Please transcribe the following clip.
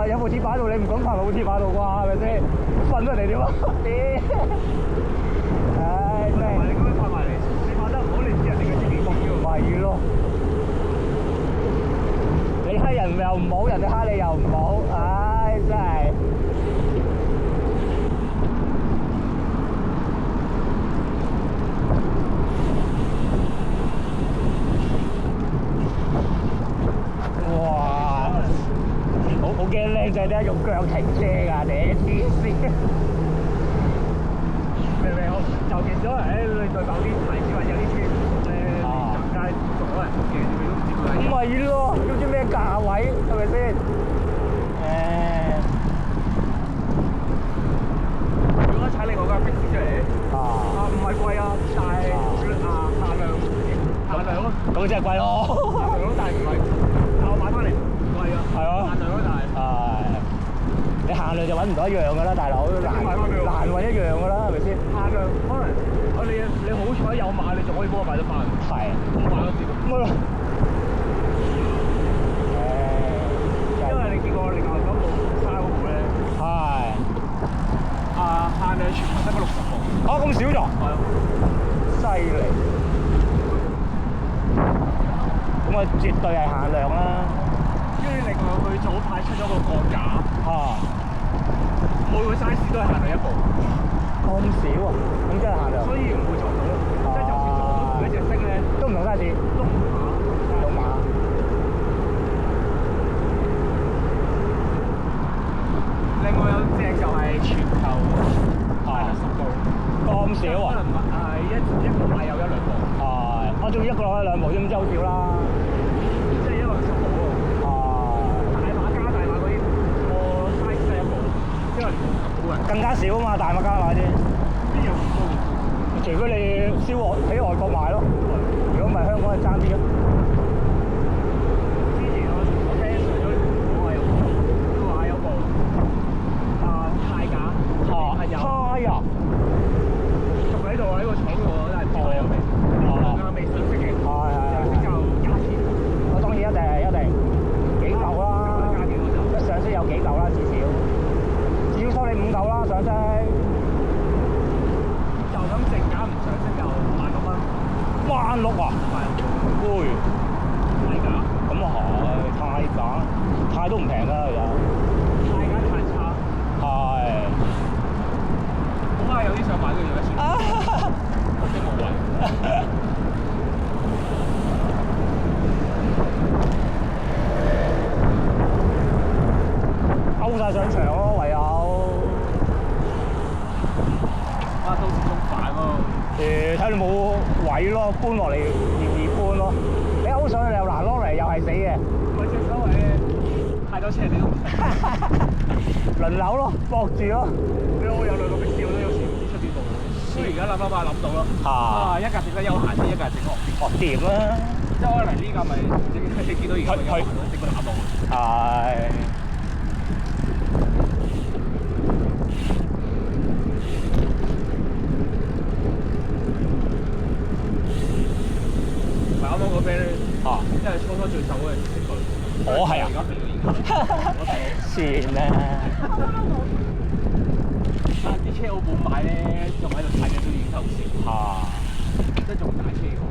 啊，有部鐵擺度，你唔敢行路鐵擺度啩？係咪先？瞓出嚟點啊？唉，真係。你咁樣拍埋嚟，你拍得唔好，你知人哋嘅知幾重要。咪咯，你蝦人又唔好，人哋蝦你又唔好，唉，真係。哇！好驚靚仔點解用腳停車㗎？你黐線！明好，就見咗你對某啲牌子或者有啲車上街仲有人騎住佢都唔知佢係。唔係咯，都知咩價位係咪先？如果踩另外架的士出嚟，唔係貴啊，但係限量咯。咁真係貴咯。限量咯，但係唔係，但我買翻嚟唔貴啊。係咯。限量咯，但係。你限量就揾唔到一樣㗎啦，大佬，難揾一樣㗎啦，係咪先？限量可能你好彩有買，你仲可以幫我買得翻。係。我買咗先。乜咯？因為你見過另外嗰部沙嗰部咧？係。限量全球得個60部。咁少咗？係啊。犀利。咁啊，絕對係限量啦。跟住另外佢早排出咗個鋼架。每個 size 都係限量一部。咁少啊？咁真係限量。所以唔會撞到咯。即係就算撞到每一隻色咧，都唔同 size。都唔同碼。另外有隻就係全球限量10部。咁少啊？可能係一部賣有1、2部。我仲要一個攞2部啫，咁真係好少啦。即係一個10部喎。大碼加大碼嗰啲，我 size 得1部，因為冇人。更加少啊嘛，大碼加碼啲。邊有咁多？除非你喺外國買咯，如果唔係香港就爭啲咯。之前我聽上咗我話有部，佢話有部鈦架，係有。鈦啊！仲喺度喺個廠度，但係唔知佢有未？未上色嘅。上色就加錢。我當然一定幾嚿啦。加幾多就？一上色有幾嚿啦，至少收你5嚿啦，上色。就咁正價唔上色就16000蚊。16000啊？係啊。會。鈦架。咁啊係，鈦架，鈦都唔平㗎而家。鈦架太差。係。我係有啲想買都要一算。即冇謂。勾晒上場咯，唯有。到時仲煩喎。睇你冇位咯，搬落嚟易搬咯。你勾上去你又難攞嚟，又係死嘅。咪正所謂太多車你都唔使。輪流咯，搏住咯。你我有2個的士，我都有時唔知出邊度。所以而家諗翻諗到咯。一架整得休閒啲，一架整惡啲。掂啦。即係可能呢架咪你見到而家咪有整個打路。係。啱啱個 friend 因為初初最瘦嗰陣時識佢。我係啊。而家肥咗算啦。啲車澳本買咧，仲喺度睇嘅都已經偷笑。即係仲大車喎。